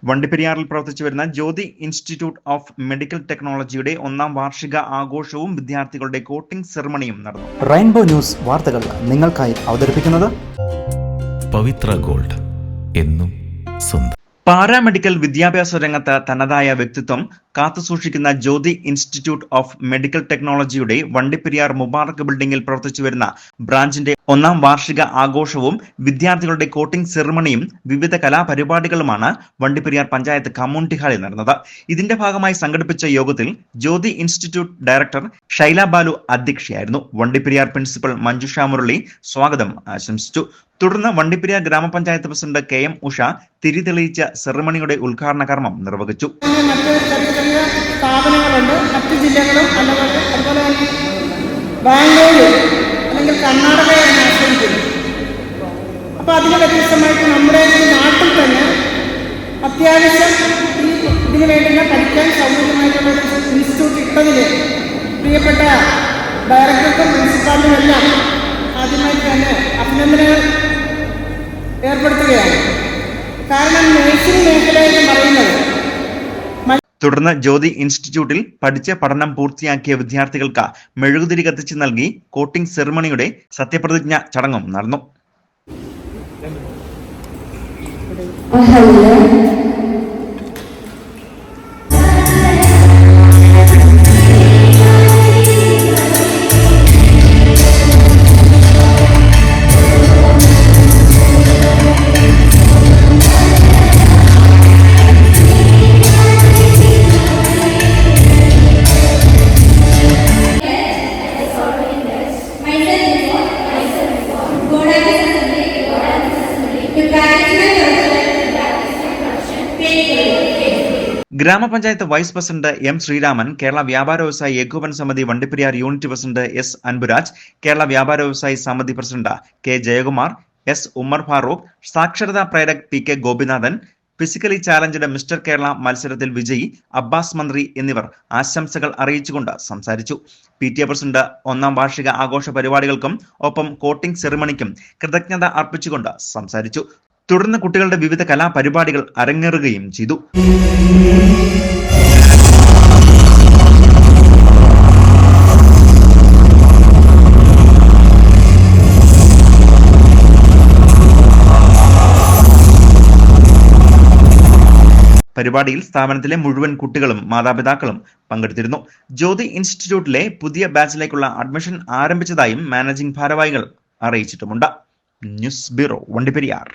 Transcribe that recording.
വണ്ടിപ്പെരിയാറിൽ പ്രവർത്തിച്ചു വരുന്ന ജ്യോതി institute of medical ടെക്നോളജിയുടെ 1ാം വാർഷിക ആഘോഷവും വിദ്യാർത്ഥികളുടെ കോട്ടിംഗ് സെറമണിയും നടന്നു. റെയിൻബോ ന്യൂസ് വാർത്തകൾ നിങ്ങൾക്കായി അവതരിപ്പിക്കുന്നത് പവിത്ര ഗോൾഡ്, എന്നും സ്വന്തം. പാരാമെഡിക്കൽ വിദ്യാഭ്യാസ രംഗത്ത് തനതായ വ്യക്തിത്വം കാത്തുസൂക്ഷിക്കുന്ന ജ്യോതി ഇൻസ്റ്റിറ്റ്യൂട്ട് ഓഫ് മെഡിക്കൽ ടെക്നോളജിയുടെ വണ്ടിപ്പെരിയാർ മുബാറക് ബിൽഡിംഗിൽ പ്രവർത്തിച്ചു വരുന്ന ബ്രാഞ്ചിന്റെ 1ാം വാർഷിക ആഘോഷവും വിദ്യാർത്ഥികളുടെ കോട്ടിംഗ് സെറമണിയും വിവിധ കലാപരിപാടികളുമാണ് വണ്ടിപ്പെരിയാർ പഞ്ചായത്ത് കമ്മ്യൂണിറ്റി ഹാളിൽ നടന്നത്. ഇതിന്റെ ഭാഗമായി സംഘടിപ്പിച്ച യോഗത്തിൽ ജ്യോതി ഇൻസ്റ്റിറ്റ്യൂട്ട് ഡയറക്ടർ ഷൈല ബാലു അധ്യക്ഷയായിരുന്നു. വണ്ടിപ്പെരിയാർ പ്രിൻസിപ്പൽ മഞ്ജുഷ മുരളി സ്വാഗതം ആശംസിച്ചു. തുടർന്ന് വണ്ടിപ്പെരിയാർ ഗ്രാമപഞ്ചായത്ത് പ്രസിഡന്റ് KM ഉഷ തിരിതെളിയിച്ച സെറമണിയുടെ ഉദ്ഘാടന കർമ്മം നിർവഹിച്ചു. സ്ഥാപനങ്ങളുണ്ട്, മറ്റു ജില്ലകളും അതുപോലെ തന്നെ ബാംഗ്ലൂർ അല്ലെങ്കിൽ കർണാടകയാണ് ആശ്രയിക്കുന്നത്. അപ്പോൾ അതിന് വ്യത്യസ്തമായിട്ട് നമ്മുടെ നാട്ടിൽ തന്നെ അത്യാവശ്യം ഇതിന് വേണ്ടുന്ന പഠിക്കാൻ സൗകര്യമായിട്ടുള്ള ഇൻസ്റ്റിറ്റ്യൂട്ട് ഇട്ടതിൽ പ്രിയപ്പെട്ട ഡയറക്ടർക്കും പ്രിൻസിപ്പാളിനും എല്ലാം ആദ്യമായി തന്നെ അഭിനന്ദനങ്ങൾ ഏർപ്പെടുത്തുകയാണ്. കാരണം നഴ്സിംഗ് മേഖല എന്ന് പറയുന്നത്. തുടർന്ന് ജ്യോതി ഇൻസ്റ്റിറ്റ്യൂട്ടിൽ പഠിച്ച് പഠനം പൂർത്തിയാക്കിയ വിദ്യാർത്ഥികൾക്ക് മെഴുകുതിരി കത്തിച്ച് നൽകി കോട്ടിംഗ് സെറമണിയുടെ സത്യപ്രതിജ്ഞ ചടങ്ങും നടന്നു. ഗ്രാമപഞ്ചായത്ത് vice president M Sreeraman, Kerala വ്യാപാര വ്യവസായി ഏകോപന സമിതി Vandiperiyar unit president S Anburaj, Kerala വ്യാപാര വ്യവസായി സമിതി president K Jayakumar, S Ummer Farooq, സാക്ഷരതാ പ്രേരക് PK ഗോപിനാഥൻ, ഫിസിക്കലി ചാലഞ്ചഡ് മിസ്റ്റർ കേരള മത്സരത്തിൽ വിജയി അബ്ബാസ് മന്ത്രി എന്നിവർ ആശംസകൾ അറിയിച്ചുകൊണ്ട് സംസാരിച്ചു. PTA പ്രസിഡന്റ് 1ാം വാർഷിക ആഘോഷ പരിപാടികൾക്കും ഒപ്പം കോട്ടിംഗ് സെറമണിക്കും കൃതജ്ഞത അർപ്പിച്ചുകൊണ്ട് സംസാരിച്ചു. തുടർന്ന് കുട്ടികളുടെ വിവിധ കലാപരിപാടികൾ അരങ്ങേറുകയും ചെയ്തു. പരിപാടിയിൽ സ്ഥാപനത്തിലെ മുഴുവൻ കുട്ടികളും മാതാപിതാക്കളും പങ്കെടുത്തിരുന്നു. ജ്യോതി ഇൻസ്റ്റിറ്റ്യൂട്ടിലെ പുതിയ ബാച്ചിലേക്കുള്ള അഡ്മിഷൻ ആരംഭിച്ചതായും മാനേജിംഗ് ഭാരവാഹികൾ അറിയിച്ചിട്ടുമുണ്ട്. News bureau, Vandiperiyar.